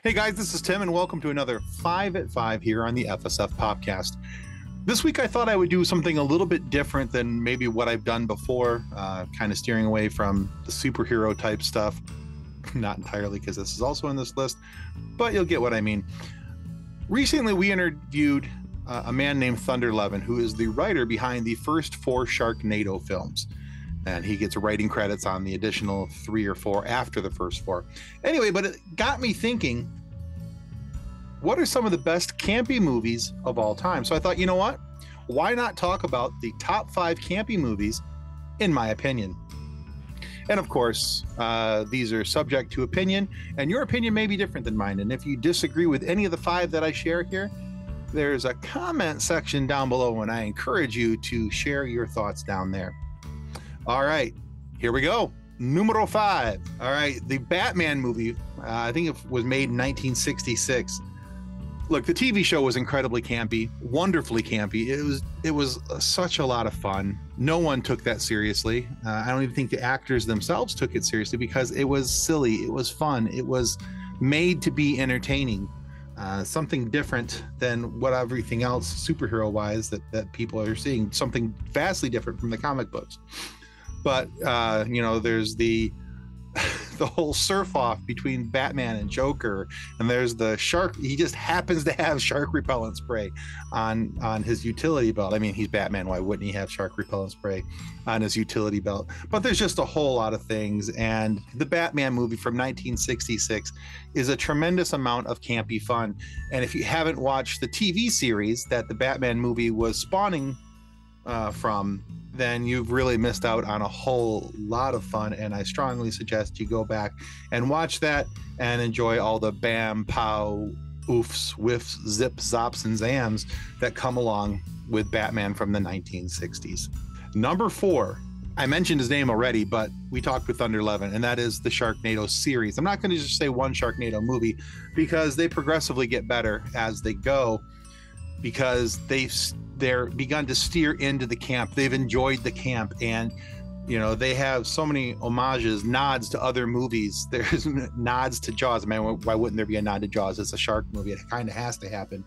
Hey guys, this is Tim and welcome to another 5 at 5 here on the FSF PopCast. This week I thought I would do something a little bit different than maybe what I've done before, kind of steering away from the superhero type stuff. Not entirely, because this is also on this list, but you'll get what I mean. Recently we interviewed a man named Thunder11, who is the writer behind the first 4 Sharknado films. And he gets writing credits on the additional 3 or 4 after the first 4. Anyway, but it got me thinking, what are some of the best campy movies of all time? So I thought, you know what? Why not talk about the top 5 campy movies, in my opinion? And of course, these are subject to opinion, and your opinion may be different than mine. And if you disagree with any of the 5 that I share here, there's a comment section down below, and I encourage you to share your thoughts down there. All right, here we go. Numero 5. All right, the Batman movie, I think it was made in 1966. Look, the TV show was incredibly campy, wonderfully campy. It was such a lot of fun. No one took that seriously. I don't even think the actors themselves took it seriously because it was silly. It was fun. It was made to be entertaining. Something different than what everything else superhero-wise that people are seeing. Something vastly different from the comic books. But, you know, there's the whole surf-off between Batman and Joker, and there's the shark. He just happens to have shark repellent spray on his utility belt. I mean, he's Batman. Why wouldn't he have shark repellent spray on his utility belt? But there's just a whole lot of things, and the Batman movie from 1966 is a tremendous amount of campy fun. And if you haven't watched the TV series that the Batman movie was spawning from, then you've really missed out on a whole lot of fun, and I strongly suggest you go back and watch that and enjoy all the bam, pow, oofs, whiffs, zips, zops, and zams that come along with Batman from the 1960s. Number 4, I mentioned his name already, but we talked with Thunder11, and that is the Sharknado series. I'm not going to just say one Sharknado movie because they progressively get better as they go, because they're begun to steer into the camp. They've enjoyed the camp, and you know, they have so many homages, nods to other movies. There's nods to Jaws. I mean, why wouldn't there be a nod to Jaws? It's a shark movie. It kind of has to happen.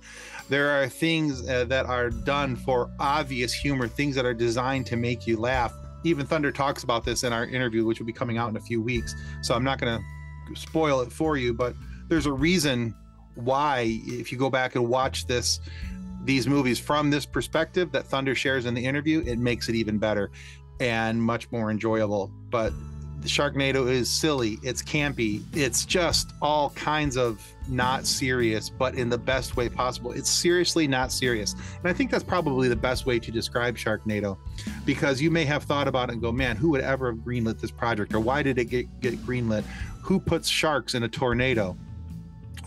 There are things that are done for obvious humor, things that are designed to make you laugh. Even Thunder talks about this in our interview, which will be coming out in a few weeks, so I'm not going to spoil it for you, but there's a reason why, if you go back and watch these movies from this perspective that Thunder shares in the interview, it makes it even better and much more enjoyable. But the Sharknado is silly, it's campy, it's just all kinds of not serious, but in the best way possible. It's seriously not serious. And I think that's probably the best way to describe Sharknado, because you may have thought about it and go, man, who would ever have greenlit this project? Or why did it get greenlit? Who puts sharks in a tornado?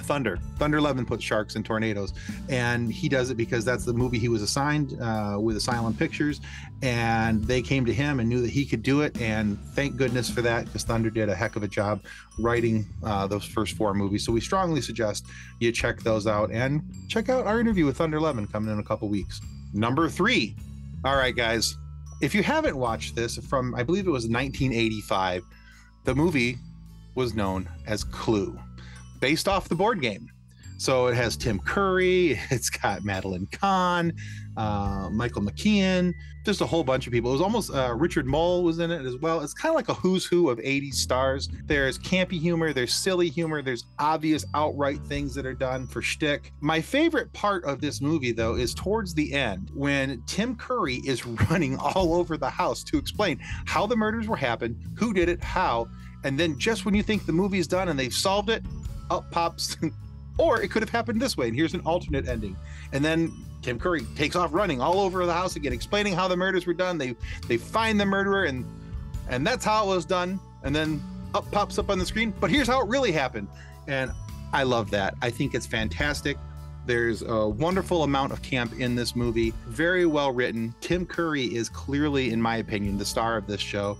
Thunder11 puts sharks in tornadoes, and he does it because that's the movie he was assigned with Asylum Pictures, and they came to him and knew that he could do it, and thank goodness for that, because Thunder did a heck of a job writing those first 4 movies. So we strongly suggest you check those out, and check out our interview with Thunder11 coming in a couple weeks. Number 3. All right, guys, if you haven't watched this from, I believe it was 1985, the movie was known as Clue, based off the board game. So it has Tim Curry, it's got Madeline Kahn, Michael McKean, just a whole bunch of people. It was almost Richard Mole was in it as well. It's kind of like a who's who of 80s stars. There's campy humor, there's silly humor, there's obvious outright things that are done for shtick. My favorite part of this movie, though, is towards the end when Tim Curry is running all over the house to explain how the murders were happened, who did it, how, and then just when you think the movie's done and they've solved it, up pops, or it could have happened this way, and here's an alternate ending. And then Tim Curry takes off running all over the house again, explaining how the murders were done. They find the murderer, and that's how it was done. And then up pops up on the screen, but here's how it really happened. And I love that. I think it's fantastic. There's a wonderful amount of camp in this movie. Very well written. Tim Curry is clearly, in my opinion, the star of this show,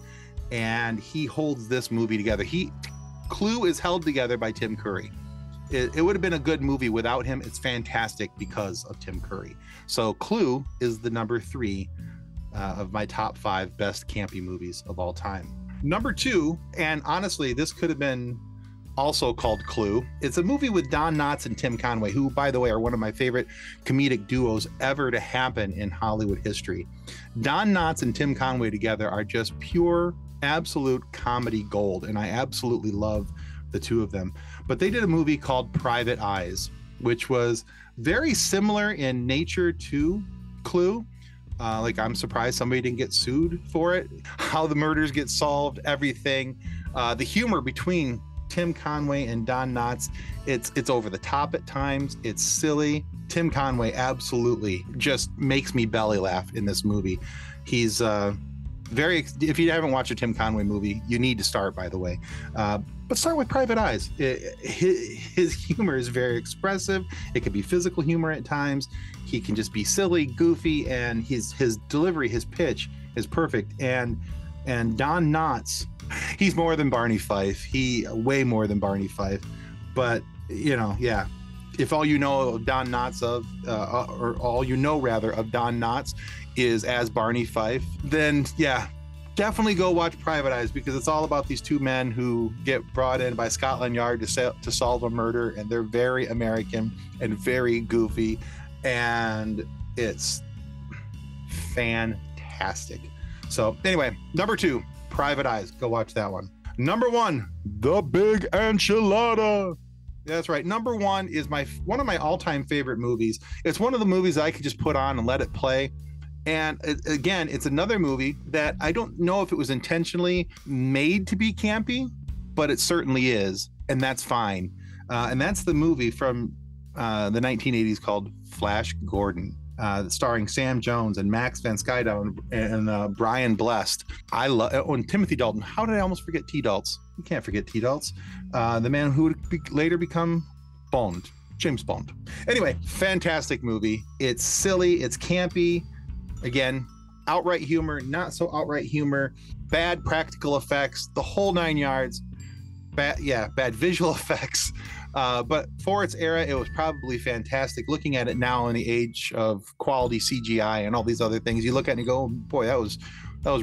and he holds this movie together. Clue is held together by Tim Curry. It would have been a good movie without him. It's fantastic because of Tim Curry. So Clue is the number 3 of my top 5 best campy movies of all time. Number 2, and honestly, this could have been also called Clue. It's a movie with Don Knotts and Tim Conway, who, by the way, are one of my favorite comedic duos ever to happen in Hollywood history. Don Knotts and Tim Conway together are just pure, absolute comedy gold, and I absolutely love the two of them. But they did a movie called Private Eyes, which was very similar in nature to Clue. Like, I'm surprised somebody didn't get sued for it. How the murders get solved, everything. The humor between Tim Conway and Don Knotts, it's over the top at times. It's silly. Tim Conway absolutely just makes me belly laugh in this movie. He's if you haven't watched a Tim Conway movie, you need to start, by the way. But start with Private Eyes. His humor is very expressive. It can be physical humor at times. He can just be silly, goofy, and his delivery, his pitch is perfect. And Don Knotts, he's more than Barney Fife. Way more than Barney Fife. But, yeah. If all you know of Don Knotts or all you know rather of Don Knotts is as Barney Fife, then yeah, definitely go watch Private Eyes, because it's all about these two men who get brought in by Scotland Yard to solve a murder, and they're very American and very goofy, and it's fantastic. So anyway, number 2, Private Eyes. Go watch that one. Number 1, The Big Enchilada. That's right. Number 1 is one of my all-time favorite movies. It's one of the movies I could just put on and let it play. And again, it's another movie that I don't know if it was intentionally made to be campy, but it certainly is, and that's fine. And that's the movie from the 1980s called Flash Gordon, starring Sam Jones and Max von Sydow and Brian Blessed. And Timothy Dalton. How did I almost forget T-Daltz? You can't forget T-Daltz. The man who would later become Bond, James Bond. Anyway, fantastic movie. It's silly, it's campy. Again, outright humor, not so outright humor, bad practical effects, the whole 9 yards. Bad visual effects. But for its era, it was probably fantastic. Looking at it now in the age of quality CGI and all these other things, you look at it and you go, boy, that was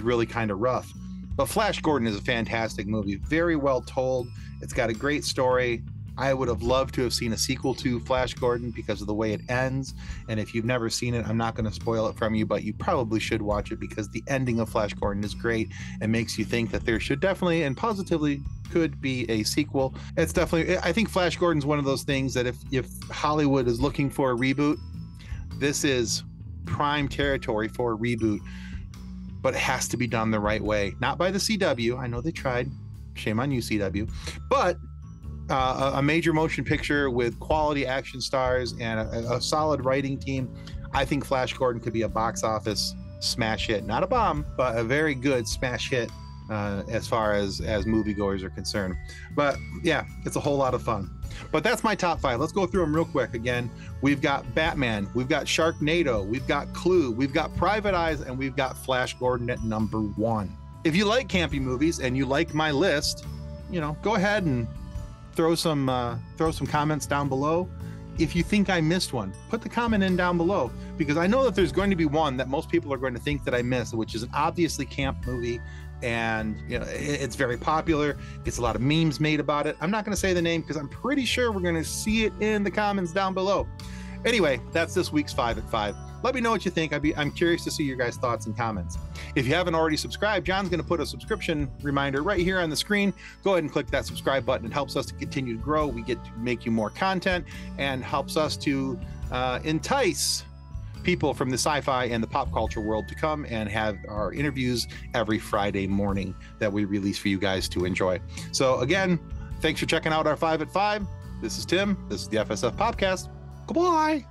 really kind of rough. But Flash Gordon is a fantastic movie. Very well told. It's got a great story. I would have loved to have seen a sequel to Flash Gordon because of the way it ends. And if you've never seen it, I'm not going to spoil it from you, but you probably should watch it, because the ending of Flash Gordon is great and makes you think that there should definitely and positively could be a sequel. It's definitely, I think Flash Gordon's one of those things that if Hollywood is looking for a reboot, this is prime territory for a reboot, but it has to be done the right way. Not by the CW. I know they tried. Shame on you, CW. But a major motion picture with quality action stars and a solid writing team. I think Flash Gordon could be a box office smash hit. Not a bomb, but a very good smash hit as far as moviegoers are concerned. But yeah, it's a whole lot of fun. But that's my top 5. Let's go through them real quick. Again, we've got Batman, we've got Sharknado, we've got Clue, we've got Private Eyes, and we've got Flash Gordon at number 1. If you like campy movies and you like my list, go ahead and throw some comments down below. If you think I missed one, put the comment in down below, because I know that there's going to be one that most people are going to think that I missed, which is an obviously camp movie, and it's very popular. It's a lot of memes made about it. I'm not going to say the name because I'm pretty sure we're going to see it in the comments down below. Anyway, that's this week's 5 at 5. Let me know what you think. I'm curious to see your guys' thoughts and comments. If you haven't already subscribed, John's going to put a subscription reminder right here on the screen. Go ahead and click that subscribe button. It helps us to continue to grow. We get to make you more content and helps us to entice people from the sci-fi and the pop culture world to come and have our interviews every Friday morning that we release for you guys to enjoy. So again, thanks for checking out our 5 at 5. This is Tim. This is the FSF PopCast. Goodbye.